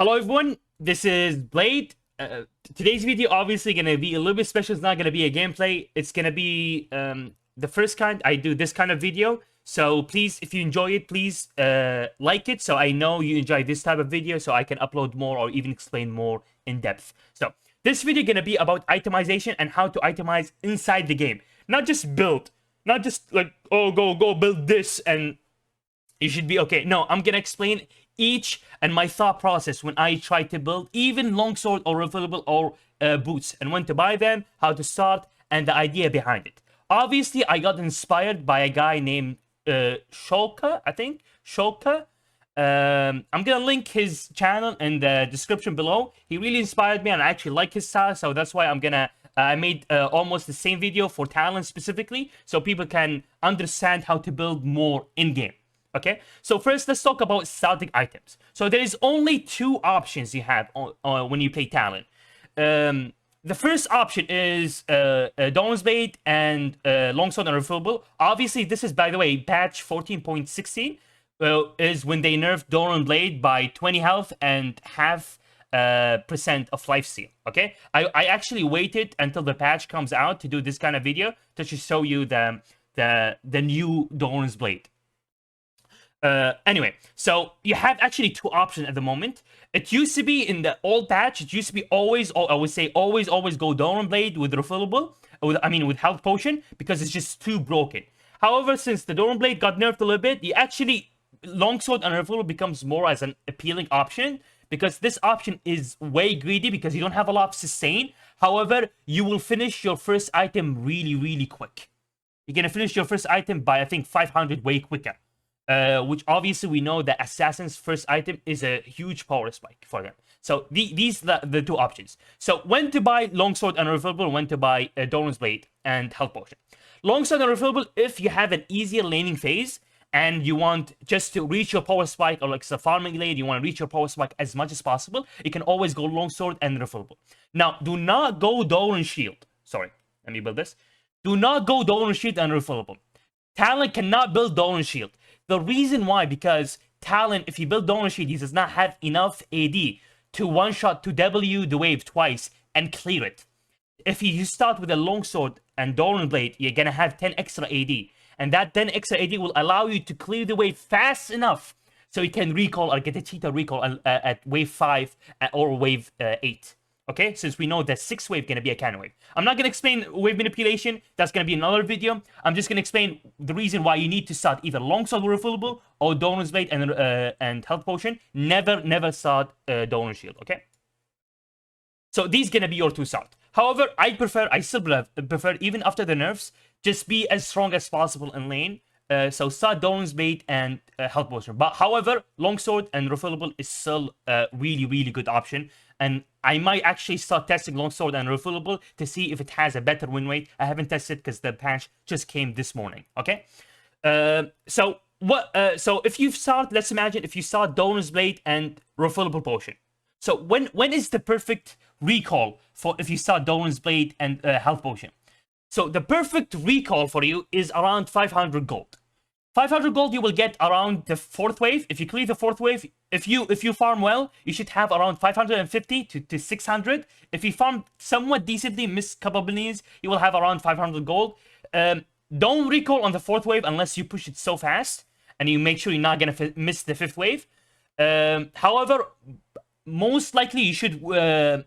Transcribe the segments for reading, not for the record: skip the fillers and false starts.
Hello everyone, this is Blade. Today's video obviously gonna be a little bit special. It's not gonna be a gameplay. It's gonna be the first kind I do this kind of video. So please, if you enjoy it, please like it so I know you enjoy this type of video so I can upload more or even explain more in depth. So this video gonna be about itemization and how to itemize inside the game. Not just build, not just like, oh, go build this and you should be okay. No, I'm gonna explain each and my thought process when I try to build even longsword or refillable or boots, and when to buy them, how to start, and the idea behind it. Obviously, I got inspired by a guy named Shulka, I think. Shulka. I'm gonna link his channel in the description below. He really inspired me and I actually like his style, so that's why I'm gonna I made almost the same video for Talon specifically, so people can understand how to build more in-game. Okay, so first let's talk about starting items. So there is only two options you have when you play Talon. The first option is Dawn's Blade and Longsword and Refillable. Obviously, this is, by the way, patch 14.16 is when they nerfed Dawn Blade by 20 health and half percent of lifesteal. Okay, I actually waited until the patch comes out to do this kind of video to just show you the new Dawn's Blade. Anyway, so you have actually two options at the moment. It used to be in the old patch, it used to be always, I would say always go Dawn Blade with refillable, with health potion, because it's just too broken. However, since the Dawn Blade got nerfed a little bit, you actually, longsword and refillable becomes more as an appealing option, because this option is way greedy because you don't have a lot of sustain. However, you will finish your first item really quick. You're gonna finish your first item by, I think, 500 way quicker. Which obviously we know that Assassin's first item is a huge power spike for them. So these are the two options. So when to buy Longsword and Refillable, when to buy Dawn's Blade and Health Potion. Longsword and Refillable, if you have an easier laning phase and you want just to reach your power spike, or like it's a farming lane, you want to reach your power spike as much as possible, you can always go Longsword and Refillable. Now, do not go Dawn Shield. Sorry, let me build this. Do not go Dawn Shield and Refillable. Talon cannot build Dawn Shield. The reason why, because Talon, if you build Dawn Shield, he does not have enough AD to one-shot to W the wave twice and clear it. If you start with a Longsword and Dawn Blade, you're gonna have 10 extra AD. And that 10 extra AD will allow you to clear the wave fast enough so you can recall or get a cheetah recall at wave 5 or wave 8. Okay, since we know that 6th wave gonna be a cannon wave. I'm not gonna explain wave manipulation. That's gonna be another video. I'm just gonna explain the reason why you need to start either Longsword Refillable or Dawn's Blade and Health Potion. Never start Dawn Shield. Okay. So these gonna be your two start. However, I still prefer even after the nerfs, just be as strong as possible in lane. So start Dawn's Blade and Health Potion. But however, Longsword and Refillable is still a really good option. And I might actually start testing Longsword and Refillable to see if it has a better win rate. I haven't tested because the patch just came this morning. Okay. So if you start, let's imagine if you start Dawn's Blade and Refillable Potion. So when is the perfect recall for if you start Dawn's Blade and Health Potion? So the perfect recall for you is around 500 gold. 500 gold you will get around the 4th wave. If you clear the 4th wave, if you farm well, you should have around 550 to 600. If you farm somewhat decently, miss couple needs, you will have around 500 gold. Don't recall on the 4th wave unless you push it so fast, and you make sure you're not gonna miss the 5th wave. However, most likely you should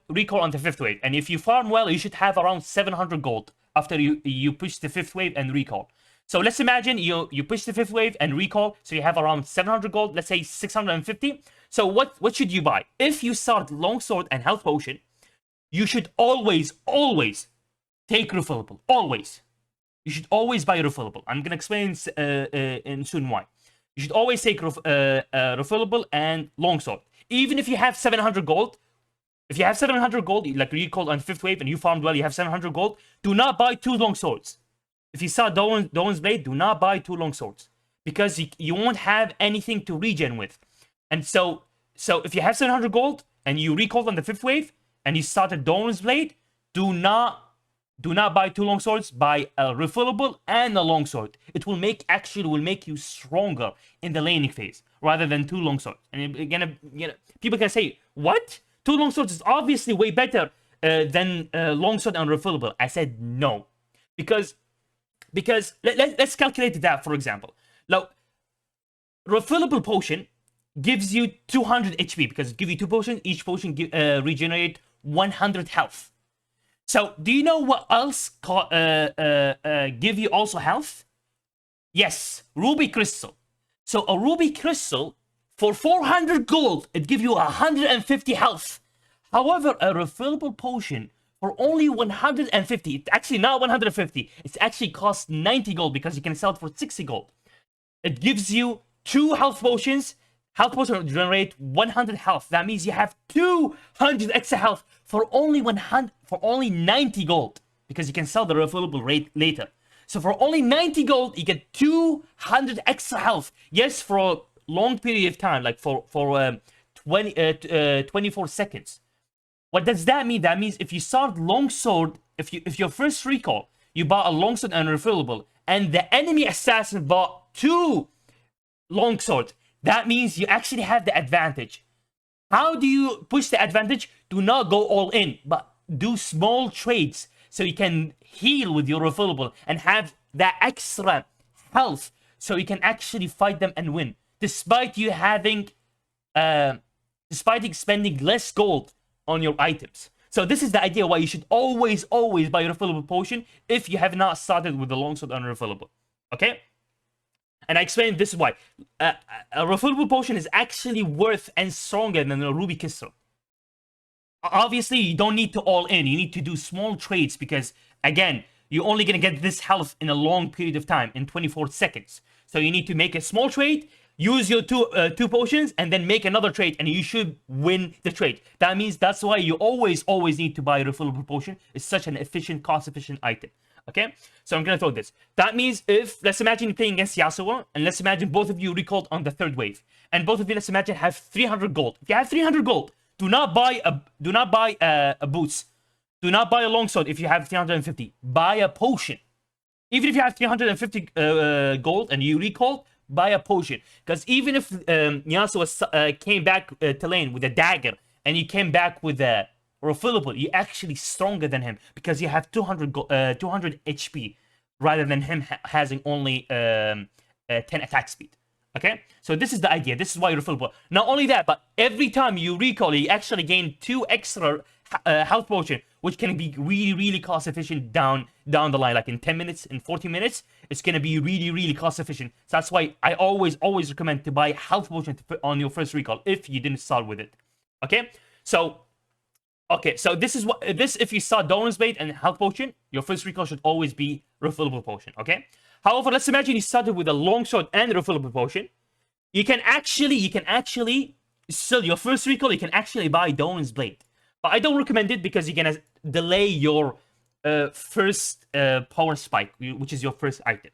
recall on the 5th wave, and if you farm well, you should have around 700 gold after you push the 5th wave and recall. So let's imagine you push the 5th wave and recall, so you have around 700 gold, let's say 650. So what should you buy? If you start Longsword and Health Potion, you should always take Refillable. Always. You should always buy Refillable. I'm going to explain in soon why. You should always take Refillable and Longsword. Even if you have 700 gold, if you have 700 gold, like recall on 5th wave and you farmed well, you have 700 gold, do not buy 2 Longswords. If you start Dawn's Blade, do not buy 2 Longswords, because you won't have anything to regen with. And so if you have 700 gold and you recalled on the 5th wave and you started Dawn's Blade, do not buy 2 Longswords. Buy a refillable and a Longsword. It will make you stronger in the laning phase rather than 2 Longswords. And again, people can say, What? 2 longswords is obviously way better than longsword and refillable. I said no. Because let's calculate that, for example. Now, refillable potion gives you 200 HP because it gives you 2 potions. Each potion regenerate 100 health. So, do you know what else give you also health? Yes, ruby crystal. So, a ruby crystal for 400 gold, it gives you 150 health. However, a refillable potion for only 150, it's actually not 150, it's actually costs 90 gold because you can sell it for 60 gold. It gives you 2 health potions. Health potions generate 100 health. That means you have 200 extra health for only 90 gold because you can sell the refillable rate later. So for only 90 gold, you get 200 extra health. Yes, for a long period of time, like for 24 seconds. What does that mean? That means if you start longsword, if your first recall, you bought a longsword and refillable, and the enemy assassin bought 2 longswords, that means you actually have the advantage. How do you push the advantage? Do not go all in, but do small trades so you can heal with your refillable and have that extra health so you can actually fight them and win. Despite you having, despite spending less gold on your items. So this is the idea why you should always buy your refillable potion if you have not started with the longsword and refillable. Okay? And I explained this is why. A refillable potion is actually worth and stronger than a ruby crystal. Obviously, you don't need to all in. You need to do small trades because, again, you're only going to get this health in a long period of time, in 24 seconds. So you need to make a small trade, use your two potions, and then make another trade, and you should win the trade. That means that's why you always need to buy a refillable potion. It's such an efficient, cost-efficient item. Okay, so I'm gonna throw this. That means if, let's imagine you're playing against Yasuo, and let's imagine both of you recalled on the 3rd wave, and both of you, let's imagine, have 300 gold. If you have 300 gold, do not buy a boots. Do not buy a longsword if you have 350. Buy a potion. Even if you have 350 gold and you recall, buy a potion. Because even if Yasuo came back to lane with a dagger, and you came back with a refillable, you're actually stronger than him because you have 200 HP rather than him having only 10 attack speed. Okay, so this is the idea. This is why you're refillable. Not only that, but every time you recall, you actually gain 2 extra health potion, which can be really cost efficient down the line. Like in 10 minutes, in 40 minutes, it's gonna be really cost efficient. So that's why I always recommend to buy health potion to put on your first recall if you didn't start with it. Okay, so this is what if you start Doran's Blade and health potion, your first recall should always be refillable potion. Okay. However, let's imagine you started with a longsword and refillable potion. You can actually still your first recall. You can actually buy Doran's Blade, but I don't recommend it because you're gonna delay your first power spike, which is your first item.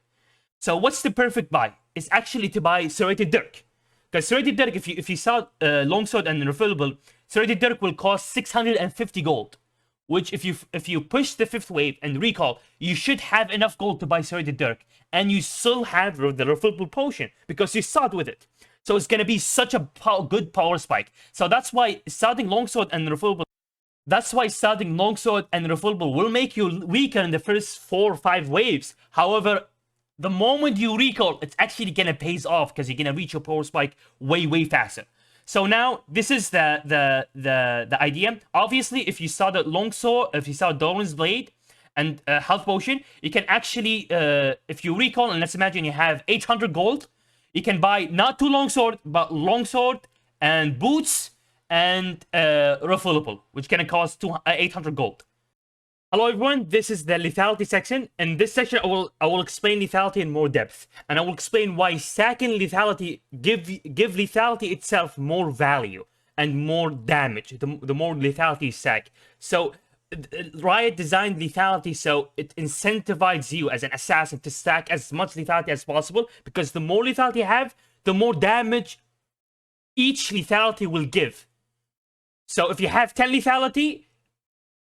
So what's the perfect buy? It's actually to buy Serrated Dirk. Because Serrated Dirk, if you saw longsword and refillable, Serrated Dirk will cost 650 gold. Which if you push the 5th wave and recall, you should have enough gold to buy Serrated Dirk. And you still have the refillable potion because you start with it. So it's gonna be such a good power spike. So that's why starting longsword and refillable. That's why starting longsword and refillable will make you weaker in the first 4 or 5 waves. However, the moment you recall, it's actually gonna pays off because you're gonna reach your power spike way faster. So now this is the idea. Obviously, if you saw the longsword, if you saw Doran's Blade and health potion, you can actually, if you recall, and let's imagine you have 800 gold, you can buy not 2 longsword, but longsword and boots and refillable, which can cost 800 gold. Hello everyone, this is the lethality section. In this section, I will explain lethality in more depth, and I will explain why stacking lethality give lethality itself more value and more damage. The more lethality you stack. So Riot designed lethality so it incentivizes you as an assassin to stack as much lethality as possible, because the more lethality you have, the more damage each lethality will give. So if you have 10 lethality.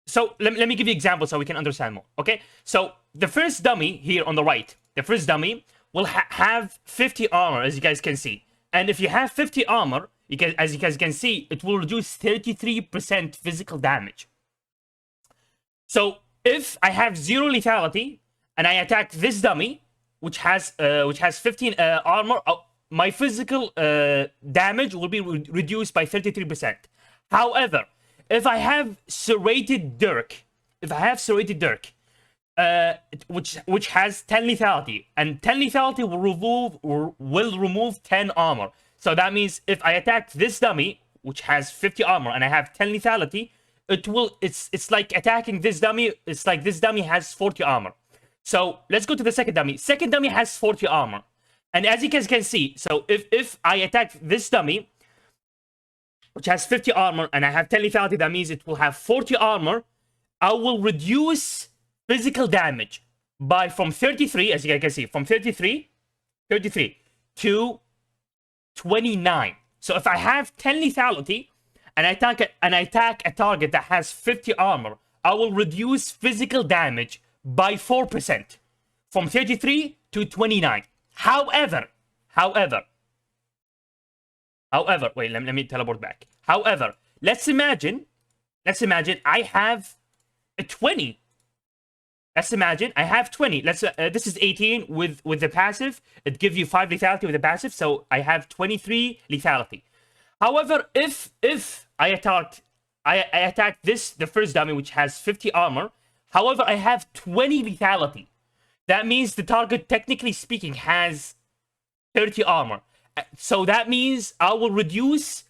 So let me give you an example so we can understand more, okay? So the first dummy here on the right, the first dummy will have 50 armor, as you guys can see. And if you have 50 armor, as you guys can see, it will reduce 33% physical damage. So if I have 0 lethality and I attack this dummy, which has 15 armor, my physical damage will be reduced by 33%. However, if I have serrated dirk, which has 10 lethality, and 10 lethality will remove 10 armor. So that means if I attack this dummy, which has 50 armor, and I have 10 lethality, it's like attacking this dummy. It's like this dummy has 40 armor. So let's go to the second dummy. Second dummy has 40 armor. And as you guys can see, so if I attack this dummy, which has 50 armor, and I have 10 lethality, that means it will have 40 armor. I will reduce physical damage by from 33, as you guys can see, from 33 to 29. So if I have 10 lethality and I attack a target that has 50 armor, I will reduce physical damage by 4% from 33 to 29. However, wait, let me teleport back. However, let's imagine I have a 20. Let's imagine I have 20. This is 18 with the passive. It gives you 5 lethality with the passive, so I have 23 lethality. However, if I attack the first dummy, which has 50 armor. However, I have 20 lethality. That means the target, technically speaking, has 30 armor. So that means I will reduce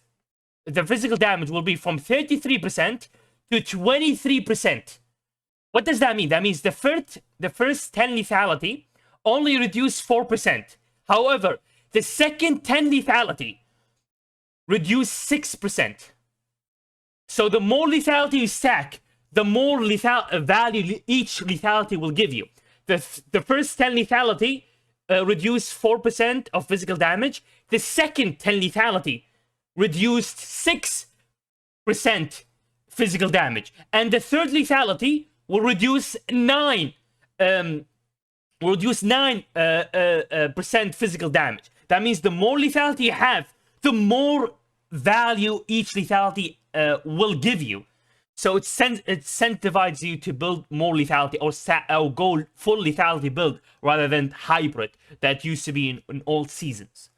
the physical damage will be from 33% to 23%. What does that mean? That means the first 10 lethality only reduce 4%. However, the second 10 lethality reduce 6%. So the more lethality you stack, the more value each lethality will give you. The first 10 lethality reduced 4% of physical damage. The second 10 lethality reduced 6% physical damage. And the third lethality will reduce 9% physical damage. That means the more lethality you have, the more value each lethality will give you. So it incentivizes you to build more lethality or go full lethality build rather than hybrid that used to be in old seasons.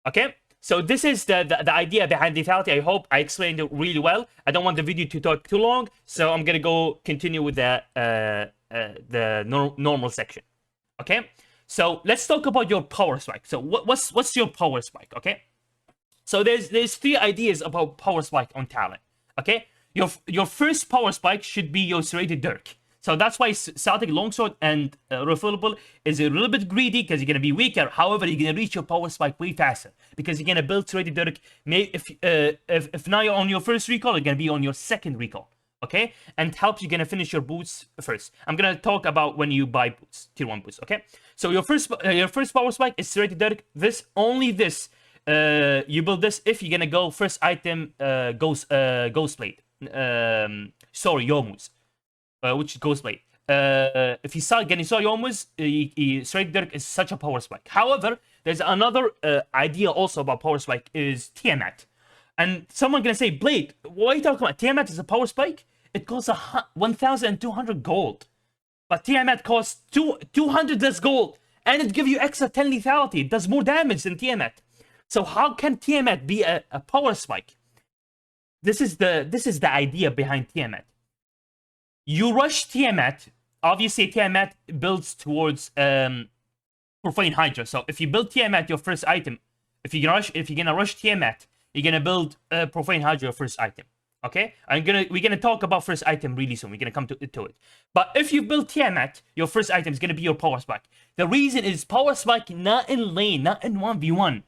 Okay? So this is the idea behind lethality. I hope I explained it really well. I don't want the video to talk too long, so I'm gonna continue with the normal section. Okay? So let's talk about your power spike. So what's your power spike? Okay? So there's 3 ideas about power spike on Talon. Okay? Your first power spike should be your serrated dirk. So that's why starting longsword and refillable is a little bit greedy because you're gonna be weaker. However, you're gonna reach your power spike way faster because you're gonna build serrated dirk. If now you're on your first recall, you're gonna be on your second recall. Okay, and helps you gonna finish your boots first. I'm gonna talk about when you buy boots, tier 1 boots. Okay, so your first power spike is serrated dirk. You build this if you're gonna go first item ghost blade. Sorry, Yomu's, which is ghost blade. If you start getting Yomu's, straight dirk is such a power spike. However, there's another idea also about power spike is Tiamat. And someone gonna say, Blade, what are you talking about? Tiamat is a power spike? It costs 1,200 gold. But Tiamat costs 200 less gold. And it gives you extra 10 lethality. It does more damage than Tiamat. So how can Tiamat be a power spike? This is the idea behind Tiamat. You rush Tiamat. Obviously, Tiamat builds towards Profane Hydra. So if you build Tiamat your first item, if you're gonna rush Tiamat, you're gonna build Profane Hydra your first item. Okay? We're gonna talk about first item really soon. We're gonna come to it. But if you build Tiamat, your first item is gonna be your power spike. The reason is power spike not in lane, not in 1v1.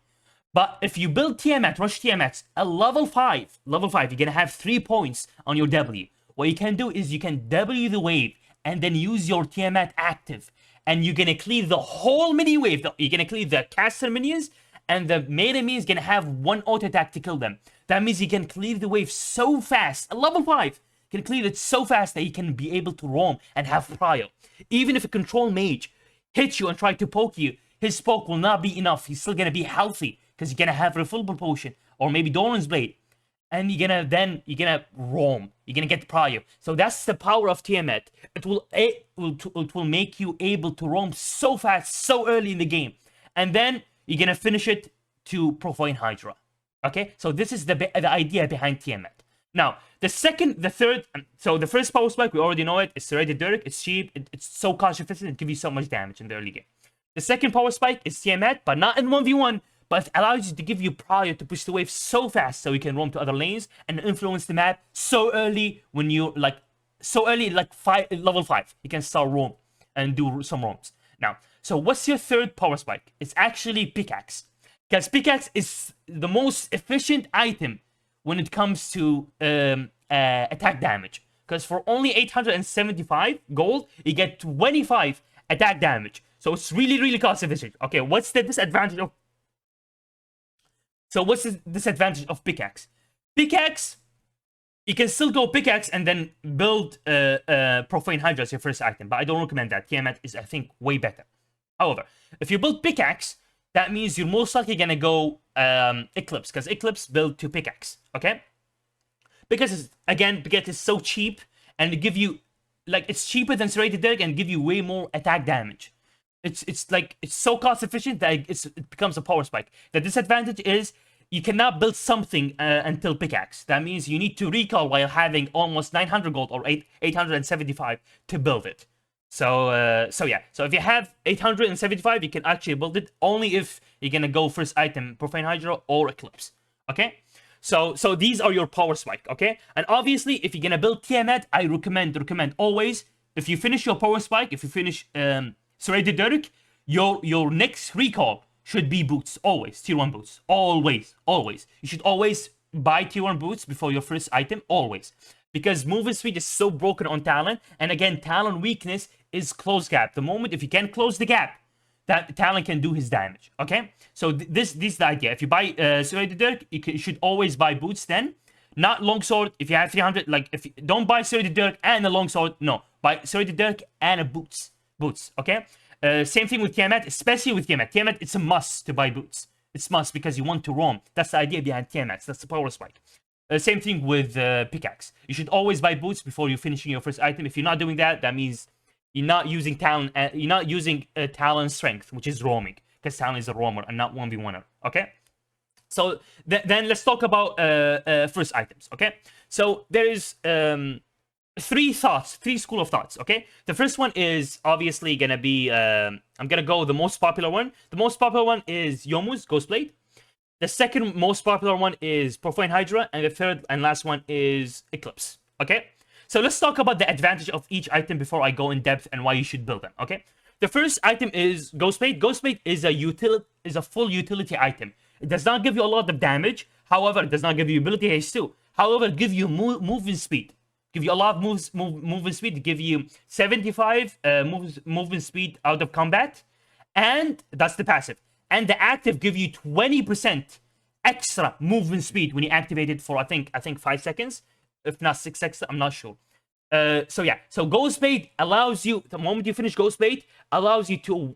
But if you build Tiamat, rush Tiamat, at level 5, you're gonna have 3 points on your W. What you can do is you can W the wave and then use your Tiamat active. And you're gonna clear the whole mini wave. You're gonna clear the caster minions, and the melee minions is gonna have 1 auto attack to kill them. That means you can clear the wave so fast. At level 5, you can clear it so fast that you can be able to roam and have prio. Even if a control mage hits you and try to poke you, his poke will not be enough. He's still gonna be healthy because you're gonna have refillable potion or maybe Doran's Blade, and you're gonna roam. You're gonna get Prio. So that's the power of Tiamat. It will make you able to roam so fast, so early in the game, and then you're gonna finish it to Profane Hydra. Okay, so this is the idea behind Tiamat. Now, the third, so the first power spike, we already know it. It's Serrated Dirk. It's cheap. It's so cost efficient. It gives you so much damage in the early game. The second power spike is Tiamat, but not in 1v1, but it allows you to give you prior to push the wave so fast so you can roam to other lanes and influence the map so early when you like level 5. You can start roam and do some roams. Now, so what's your third power spike? It's actually Pickaxe. Because Pickaxe is the most efficient item when it comes to attack damage. Because for only 875 gold, you get 25 attack damage. So it's really, really cost efficient. Okay, what's the disadvantage of... So what's the disadvantage of Pickaxe? Pickaxe, you can still go Pickaxe and then build Profane Hydra as your first item. But I don't recommend that. Tiamat is, I think, way better. However, if you build Pickaxe, that means you're most likely gonna go Eclipse, because Eclipse build to Pickaxe, okay? Because Pickaxe is so cheap, and it give you, like, it's cheaper than Serrated Dirk and give you way more attack damage. It's so cost efficient that it becomes a power spike. The disadvantage is you cannot build something until Pickaxe. That means you need to recall while having almost 900 gold or 875 to build it. So yeah. So if you have 875, you can actually build it only if you're gonna go first item Profane Hydra or Eclipse. Okay. So these are your power spike. Okay. And obviously, if you're gonna build Tiamat, I recommend always, if you finish your power spike, if you finish Serrated Dirk, your next recall should be boots. Always tier 1 boots. Always. You should always buy tier 1 boots before your first item. Always. Because movement speed is so broken on Talon. And again, Talon weakness is close gap. The moment if you can close the gap, that Talon can do his damage. Okay? So this is the idea. If you buy Serrated Dirk, you should always buy boots then. Not longsword. If you have 300, like, if you don't buy Serrated Dirk and a longsword, no. Buy Serrated Dirk and a boots. Okay? Same thing with Tiamat, especially with Tiamat. Tiamat, it's a must to buy boots. It's must because you want to roam. That's the idea behind Tiamat. That's the power spike. Same thing with Pickaxe. You should always buy boots before you're finishing your first item. If you're not doing that, that means you're not using Talon. You're not using Talon strength, which is roaming, because Talon is a roamer and not 1v1er. Okay. So then let's talk about first items. Okay. So there is three school of thoughts. Okay. The first one is obviously gonna be I'm gonna go the most popular one. The most popular one is Youmuu's Ghostblade. The second most popular one is Profane Hydra, and the third and last one is Eclipse. Okay, so let's talk about the advantage of each item before I go in depth and why you should build them. Okay, the first item is Ghostblade. Ghostblade is a full utility item. It does not give you a lot of damage. However, it does not give you ability haste too. However, it gives you movement speed. Give you a lot of movement speed. Give you 75 movement speed out of combat, and that's the passive. And the active give you 20% extra movement speed when you activate it for I think 5 seconds, if not 6 seconds. I'm not sure. So yeah, so Ghostblade allows you, the moment you finish Ghostblade, allows you to.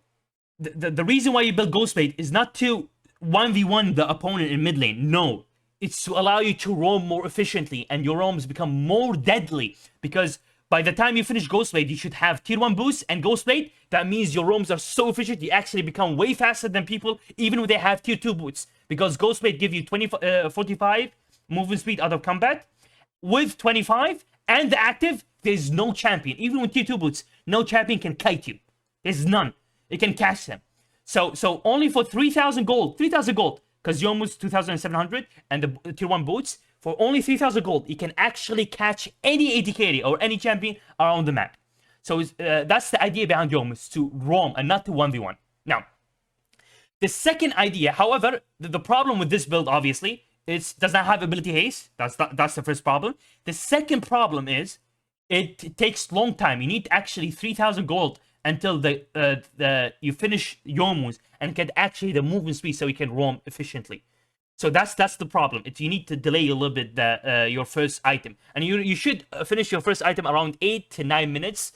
The reason why you build Ghostblade is not to 1v1 the opponent in mid lane. No, it's to allow you to roam more efficiently, and your roams become more deadly because by the time you finish Ghostblade, you should have tier 1 boost and Ghostblade. That means your roams are so efficient, you actually become way faster than people, even when they have tier 2 boots. Because Ghostblade give you 45 movement speed out of combat. With 25 and the active, there's no champion. Even with tier 2 boots, no champion can kite you. There's none. It can catch them. So only for 3,000 gold, because Youmuu's 2,700 and the tier 1 boots, for only 3,000 gold, you can actually catch any AD carry or any champion around the map. So that's the idea behind Youmuu's, to roam and not to 1v1. Now, the second idea, however, the problem with this build, obviously, it does not have ability haste. That's the first problem. The second problem is it takes long time. You need actually 3,000 gold until you finish Youmuu's and get actually the movement speed so you can roam efficiently. So that's the problem. You need to delay a little bit your first item, and you should finish your first item around 8 to 9 minutes,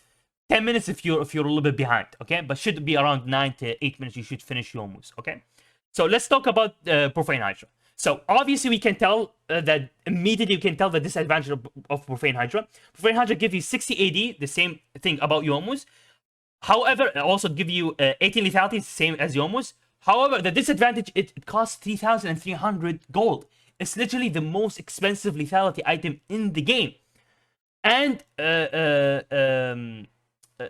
10 minutes if you're a little bit behind. Okay, but should be around 9 to 8 minutes. You should finish Youmuu's. Okay, so let's talk about Profane Hydra. So obviously we can tell that immediately. You can tell the disadvantage of Profane Hydra. Profane Hydra give you 60 AD, the same thing about Youmu's. However, it also give you 18 lethality, same as Youmu's. However, the disadvantage, it costs 3,300 gold. It's literally the most expensive lethality item in the game. And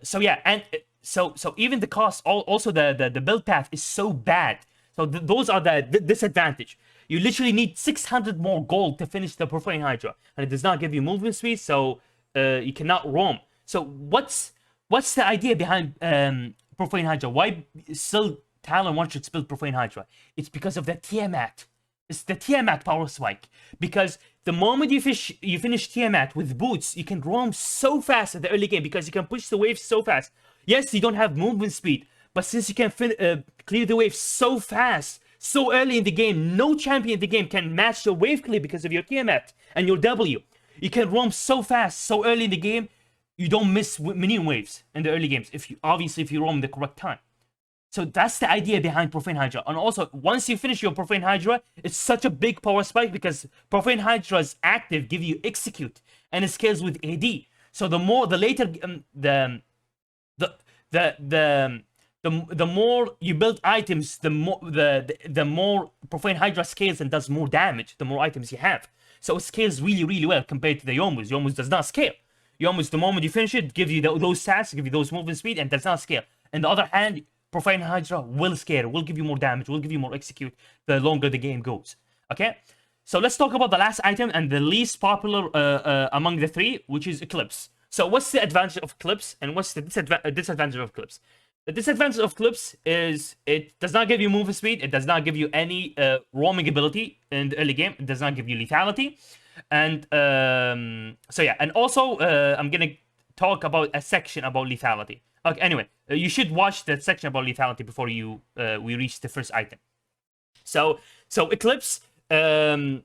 so yeah, and so even the cost, also the build path is so bad. So those are the disadvantage. You literally need 600 more gold to finish the Profane Hydra, and it does not give you movement speed, so you cannot roam. So what's the idea behind Profane Hydra? Why still Talon wants to build Profane Hydra? It's because of the Tiamat. It's the Tiamat power spike. Because the moment you finish Tiamat with boots, you can roam so fast at the early game because you can push the waves so fast. Yes, you don't have movement speed, but since you can clear the wave so fast, so early in the game, no champion in the game can match your wave clear because of your Tiamat and your W. You can roam so fast, so early in the game, you don't miss minion waves in the early games. If you roam the correct time. So that's the idea behind Profane Hydra. And also, once you finish your Profane Hydra, it's such a big power spike because Profane Hydra's active give you execute and it scales with AD. So the later the more you build items, the more Profane Hydra scales and does more damage. The more items you have, so it scales really well compared to the Youmu's. Youmu's does not scale. Youmu's, the moment you finish it, gives you those stats, give you those movement speed, and does not scale. On the other hand, Profane Hydra will scale, will give you more damage, will give you more execute the longer the game goes. Okay, so let's talk about the last item and the least popular among the three, which is Eclipse. So what's the advantage of Eclipse and what's the disadvantage of Eclipse? The disadvantage of Eclipse is it does not give you movement speed, it does not give you any roaming ability in the early game, it does not give you lethality. And so yeah, and also I'm gonna talk about a section about lethality. Okay, anyway, you should watch that section about lethality before we reach the first item. So Eclipse Eclipse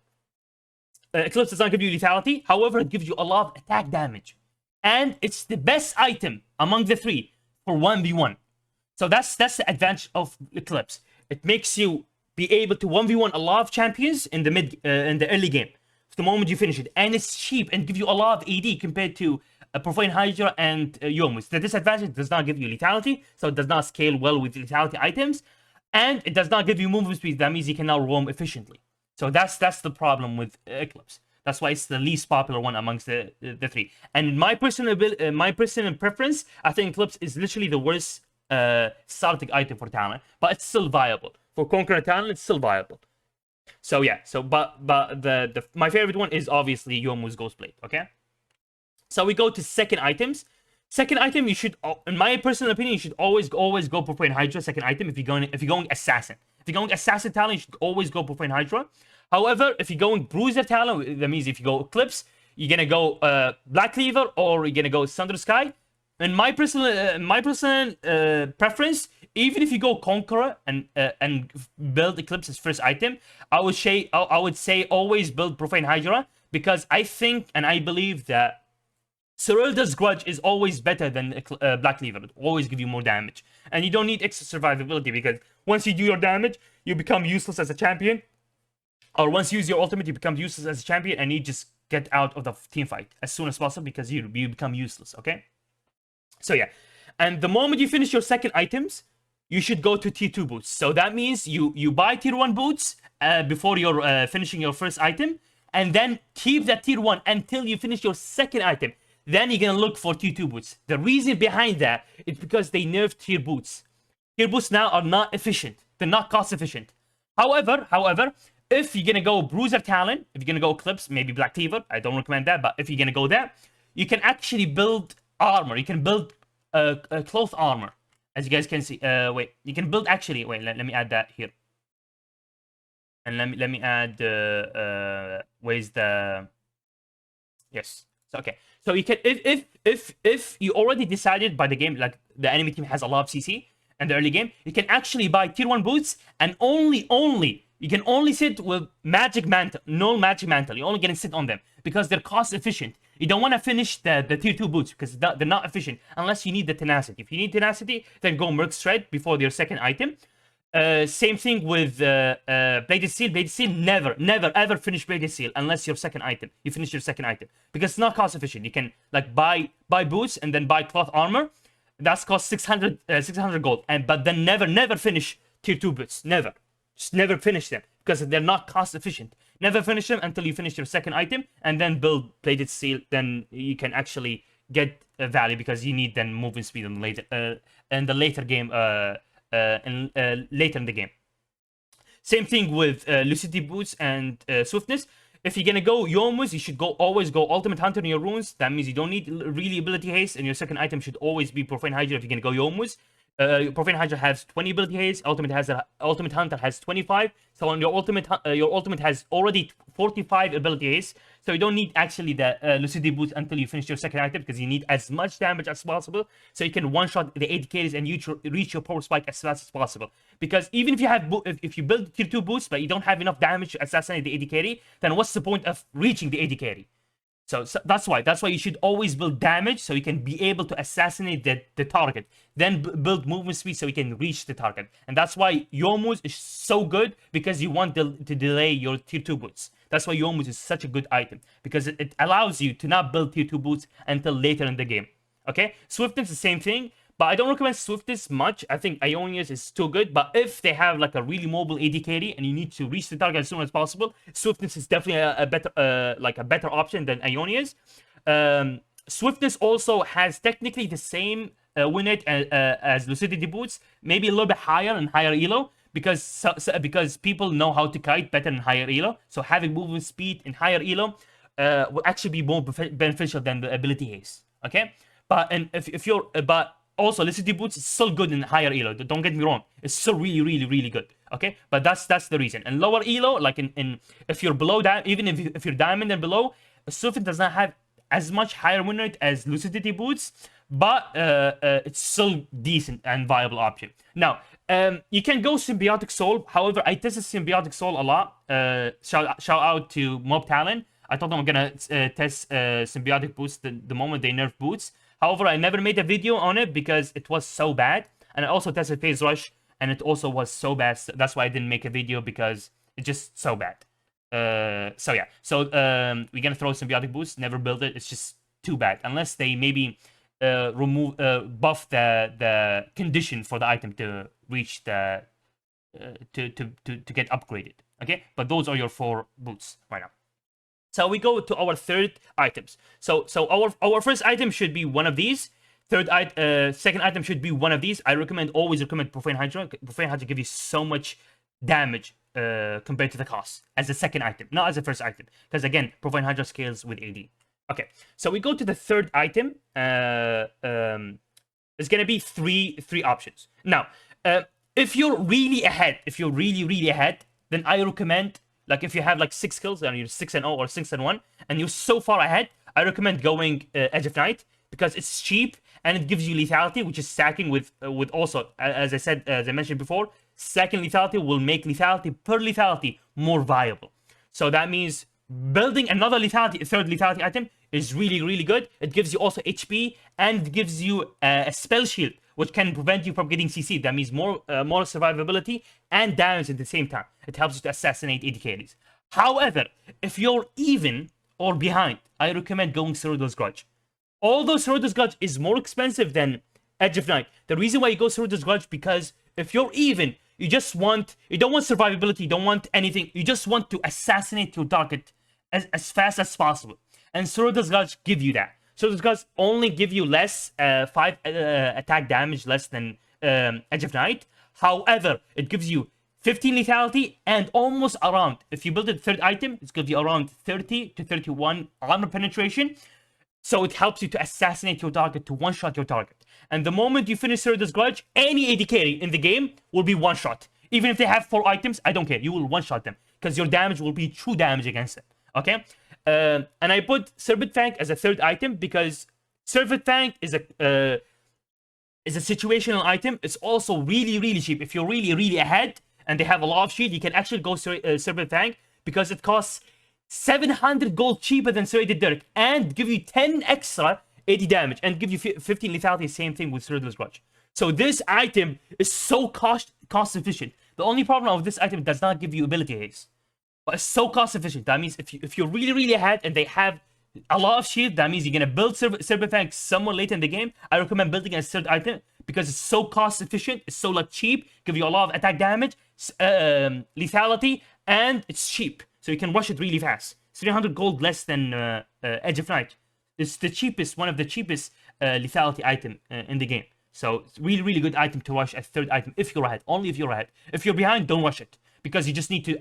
does not give you lethality. However, it gives you a lot of attack damage, and it's the best item among the three for 1v1. So that's the advantage of Eclipse. It makes you be able to 1v1 a lot of champions in the early game. The moment you finish it, and it's cheap and give you a lot of AD compared to Profane Hydra and Youmu's. The disadvantage does not give you lethality, so it does not scale well with lethality items, and it does not give you movement speed. That means you cannot roam efficiently. So that's the problem with Eclipse. That's why it's the least popular one amongst the three. And my personal preference, I think Eclipse is literally the worst starting item for Talon, but it's still viable. For Conqueror Talon, it's still viable. So yeah, but my favorite one is obviously Youmu's Ghostblade. Okay, so we go to second items. Second item, you should, in my personal opinion, you should always go Profane Hydra. Second item, if you're going Assassin. If you're going Assassin Talon, you should always go Profane Hydra. However, if you're going Bruiser Talon, that means if you go Eclipse, you're gonna go Black Cleaver or you're gonna go Thunder Sky. In my personal preference, even if you go Conqueror and build Eclipse as first item, I would say always build Profane Hydra, because I think and I believe that Serylda's Grudge is always better than Black Cleaver. It always give you more damage, and you don't need extra survivability, because once you do your damage, you become useless as a champion, or once you use your ultimate, you become useless as a champion, and you just get out of the team fight as soon as possible because you become useless. Okay. So yeah, and the moment you finish your second items, you should go to tier 2 boots. So that means you buy tier 1 boots before you're finishing your first item, and then keep that tier 1 until you finish your second item. Then you're gonna look for tier 2 boots. The reason behind that is because they nerfed tier boots. Tier boots now are not efficient. They're not cost efficient. However, if you're gonna go Bruiser Talon, if you're gonna go Eclipse, maybe Black Cleaver, I don't recommend that, but if you're gonna go there, you can actually build armor. You can build a cloth armor, as you guys can see. Wait, you can build actually. Wait, let me add that here, and let me add. Where's the? Yes. So okay. So you can, if you already decided by the game, like the enemy team has a lot of CC in the early game, you can actually buy tier 1 boots, and you can only sit with magic mantle, no magic mantle. You're only gonna sit on them because they're cost efficient. You don't want to finish the tier 2 boots because they're not efficient unless you need the tenacity. If you need tenacity, then go Merc Shred before your second item. Same thing with Bladed Seal. Bladed Seal, never, never, ever finish Bladed Seal unless your second item. You finish your second item. Because it's not cost efficient. You can like buy boots and then buy cloth armor. That's cost 600 gold. But then never finish tier 2 boots. Never. Just never finish them. Because they're not cost efficient. Never finish them until you finish your second item. And then build Bladed Seal. Then you can actually get value because you need then movement speed in the later game. Later in the game. Same thing with Lucidity Boots and Swiftness. If you're gonna go Yomus, you should always go Ultimate Hunter in your runes. That means you don't need really ability haste, and your second item should always be Profane Hydra if you're gonna go Yomus. Profane Hydra has 20 ability haste. Ultimate Hunter has 25. So on your ultimate has already 45 ability haste. So you don't need actually the Lucidity Boots until you finish your second item because you need as much damage as possible. So you can one-shot the 80 carries and you reach your power spike as fast as possible. Because even if you have if you build tier 2 boosts but you don't have enough damage to assassinate the 80 carry, then what's the point of reaching the 80 carry? So that's why you should always build damage so you can be able to assassinate the target. Then build movement speed so you can reach the target. And that's why Yomus is so good because you want to delay your tier 2 boots. That's why Yomus is such a good item because it allows you to not build tier 2 boots until later in the game. Okay, Swiftness is the same thing. But I don't recommend Swiftness much. I think Ionius is too good. But if they have like a really mobile AD carry and you need to reach the target as soon as possible, Swiftness is definitely a better option than Ionius. Swiftness also has technically the same win rate as Lucidity Boots, maybe a little bit higher and higher elo because people know how to kite better in higher elo. So having movement speed in higher elo will actually be more beneficial than the ability haste. Okay, but also, Lucidity Boots is still good in higher elo. Don't get me wrong. It's still really good. Okay, but that's the reason. And lower elo, like if you're below that, even if you're diamond and below, Swift does not have as much higher win rate as Lucidity Boots, but it's still decent and viable option. Now, you can go Symbiotic Soul. However, I tested Symbiotic Soul a lot. Shout out to Mob Talon. I thought I'm gonna test Symbiotic Boots the moment they nerf boots. However, I never made a video on it because it was so bad. And I also tested Phase Rush, and it also was so bad. That's why I didn't make a video because it's just so bad. So yeah. So we're gonna throw Symbiotic Boost. Never build it. It's just too bad. Unless they maybe buff the condition for the item to reach the to get upgraded. Okay. But those are your 4 boots right now. So we go to our third items. So our first item should be one of these. Second item should be one of these. Always recommend Profane Hydra. Profane Hydra gives you so much damage compared to the cost as a second item, not as a first item. Because again, Profane Hydra scales with AD. Okay, so we go to the third item. It's gonna be three options. Now, if you're really ahead, then I recommend, like if you have like 6 kills and you're 6-0 or 6-1 and you're so far ahead, I recommend going Edge of Night because it's cheap and it gives you lethality, which is stacking with also, as I mentioned before, stacking lethality will make lethality per lethality more viable. So that means building another third lethality item is really good. It gives you also HP and it gives you a spell shield, which can prevent you from getting CC. That means more survivability and damage at the same time. It helps you to assassinate AD carries. However, if you're even or behind, I recommend going Cyrodiil's Grudge. Although Cyrodiil's Grudge is more expensive than Edge of Night, the reason why you go Cyrodiil's Grudge because if you're even, you don't want survivability, you don't want anything, you just want to assassinate your target as fast as possible. And Cyrodiil's Grudge give you that. Cyrodiil's Grudge only give you less 5 attack damage less than Edge of Night. However, it gives you 15 lethality and almost around, if you build a third item, it's gives you around 30 to 31 armor penetration. So it helps you to assassinate your target, to one-shot your target. And the moment you finish Cyrodiil's Grudge, any AD carry in the game will be one-shot. Even if they have 4 items, I don't care. You will one-shot them because your damage will be true damage against it. Okay? And I put Serpent Fang as a third item because Serpent Fang is a situational item. It's also really cheap. If you're really ahead and they have a lot of shield, you can actually go Serpent Fang because it costs 700 gold cheaper than Serrated Dirk and give you 10 extra 80 damage and give you 15 lethality. Same thing with Cyrodiil's Grudge. So this item is so cost cost efficient. The only problem of this item, does not give you ability haste, but it's so cost efficient. That means if you're really ahead and they have a lot of shield, that means you're gonna build Cyberpunk somewhere later in the game. I recommend building a third item because it's so cost efficient. It's so like cheap, give you a lot of attack damage, lethality, and it's cheap, so you can rush it really fast. 300 gold less than Edge of Night. It's the cheapest, one of the cheapest lethality item in the game. So it's really good item to rush a third item if you're ahead. Only if you're ahead. If you're behind, don't rush it, because you just need to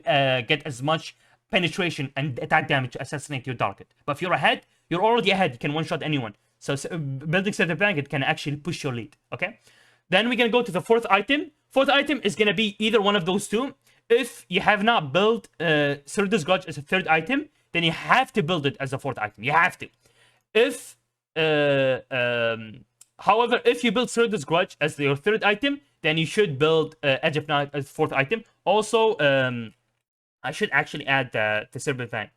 get as much penetration and attack damage to assassinate your target. But if you're ahead, you're already ahead. You can one-shot anyone. So building Center Blanket can actually push your lead. Okay. Then we're gonna go to the fourth item. Fourth item is gonna be either one of those two. If you have not built Surder's Grudge as a third item, then you have to build it as a fourth item. You have to. If however, if you build Surder's Grudge as your third item, then you should build Edge of Night as fourth item. Also, I should actually add the Cyberpunk.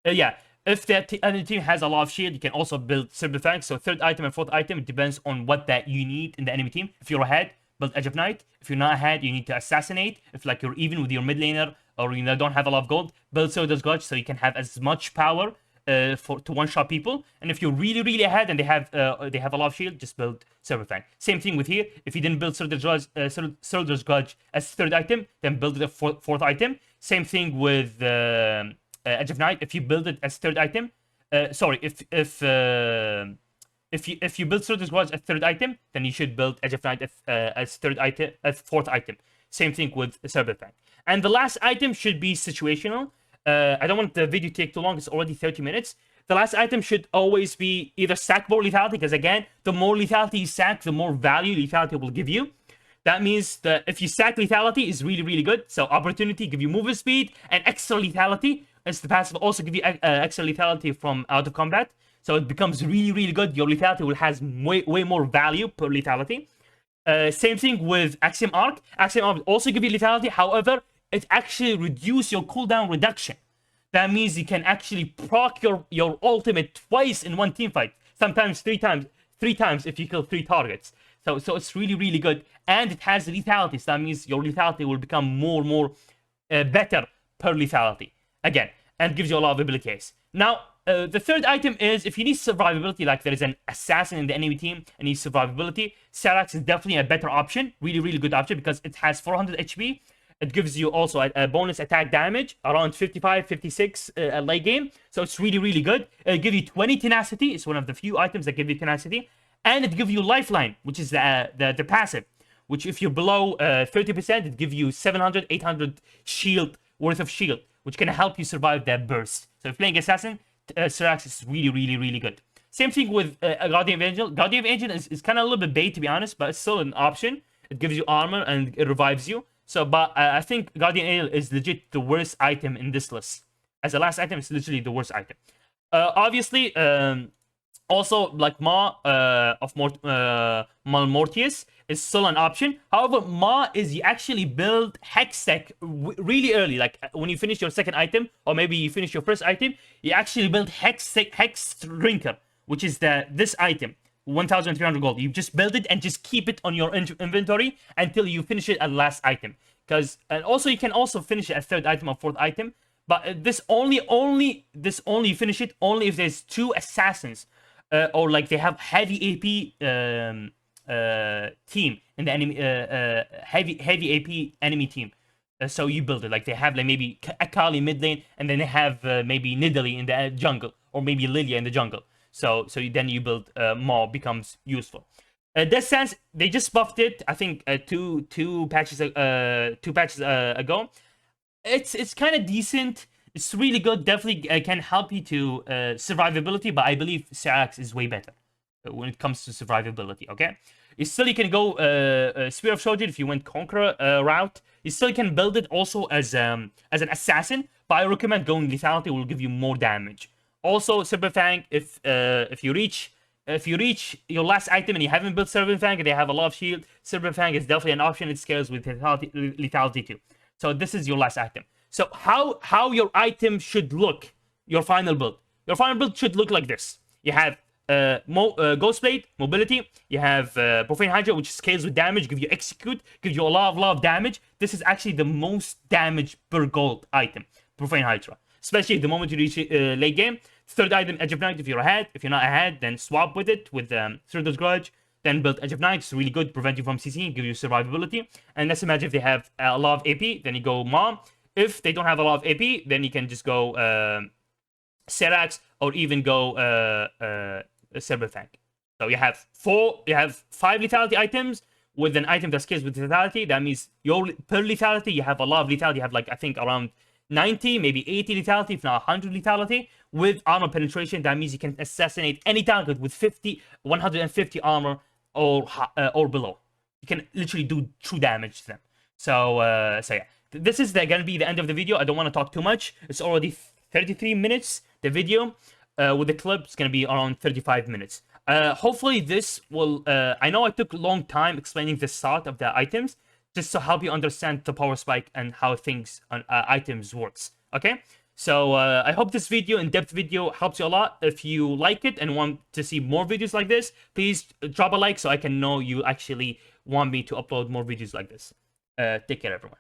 Yeah, if the other team has a lot of shield, you can also build Cyberpunk. So third item and fourth item, it depends on what that you need in the enemy team. If you're ahead, build Edge of Night. If you're not ahead, you need to assassinate. If like you're even with your mid laner or you don't have a lot of gold, build Surder's Grudge so you can have as much power to one-shot people. And if you're really ahead and they have a lot of shield, just build Cyberpunk. Same thing with here. If you didn't build Surder's Grudge as third item, then build it as fourth item. Same thing with Edge of Night. If you build it as third item, sorry, if you build Surder's Grudge as third item, then you should build Edge of Night as third item, as fourth item. Same thing with Cyberpunk. And the last item should be situational. I don't want the video to take too long. It's already 30 minutes. The last item should always be either sack more lethality, because again, the more lethality you sack, the more value lethality will give you. That means that if you sack lethality, is really good. So opportunity give you movement speed, and extra lethality as the passive also give you extra lethality from out of combat. So it becomes really good. Your lethality will has way more value per lethality. Same thing with Axiom Arc. Axiom Arc will also give you lethality. However, it actually reduces your cooldown reduction. That means you can actually proc your ultimate twice in one team fight. Sometimes three times if you kill 3 targets. So it's really good. And it has lethality. So that means your lethality will become more better per lethality. Again, and gives you a lot of abilities. Now, the third item is if you need survivability, like there is an assassin in the enemy team and needs survivability, Serax is definitely a better option. Really good option because it has 400 HP. It gives you also a bonus attack damage, around 55, 56 late game. So it's really good. It'll give you 20 tenacity. It's one of the few items that give you tenacity. And it gives you lifeline, which is the passive. Which if you're below 30%, it gives you 700, 800 shield worth of shield, which can help you survive that burst. So if playing Assassin, Serax is really good. Same thing with Guardian of Angel. Guardian of Angel is kind of a little bit bait, to be honest, but it's still an option. It gives you armor and it revives you. So, but I think Guardian Angel is legit the worst item in this list. As the last item, it's literally the worst item. Obviously, also like Ma of Malmortius is still an option. However, Ma is you actually build Hex Tech really early. Like when you finish your second item, or maybe you finish your first item, you actually build Hex Drinker, which is this item. 1,300 gold. You just build it and just keep it on your inventory until you finish it at the last item. And also you can also finish it at third item or fourth item. But this only finish it only if there's 2 assassins or like they have heavy AP team in the enemy heavy AP enemy team. So you build it like they have like maybe Akali mid lane and then they have maybe Nidalee in the jungle or maybe Lilia in the jungle. So then you build Maw becomes useful. Death Sense, they just buffed it. I think two patches ago. It's kind of decent. It's really good. Definitely can help you to survivability. But I believe Serax is way better when it comes to survivability. Okay, you can go Spear of Shojin if you went Conqueror route. You still can build it also as an assassin. But I recommend going Lethality. Will give you more damage. Also, Cyberfang, if you reach your last item and you haven't built Cyberfang and they have a lot of shield, Cyberfang is definitely an option. It scales with lethality too. So this is your last item. So how your item should look, your final build. Your final build should look like this. You have Ghost Blade, mobility. You have Profane Hydra, which scales with damage, give you execute, give you a lot of damage. This is actually the most damage per gold item, Profane Hydra. Especially the moment you reach late game. Third item, Edge of Night, if you're ahead. If you're not ahead, then swap with it, with Surtur's Grudge. Then build Edge of Night, it's really good, prevent you from CCing, give you survivability. And let's imagine if they have a lot of AP, then you go Mom. If they don't have a lot of AP, then you can just go Serax, or even go Cyberfang. So you have 5 lethality items with an item that scales with lethality. That means your per lethality, you have a lot of lethality. You have like, I think, around 90, maybe 80 lethality, if not 100 lethality. With armor penetration, that means you can assassinate any target with 150 armor or below. You can literally do true damage to them. So yeah, this is gonna be the end of the video. I don't want to talk too much. It's already 33 minutes. The video with the clip is gonna be around 35 minutes. Hopefully this will. I know I took a long time explaining the start of the items, just to help you understand the power spike and how things on items works. Okay. So I hope this video, in-depth video, helps you a lot. If you like it and want to see more videos like this, please drop a like so I can know you actually want me to upload more videos like this. Take care, everyone.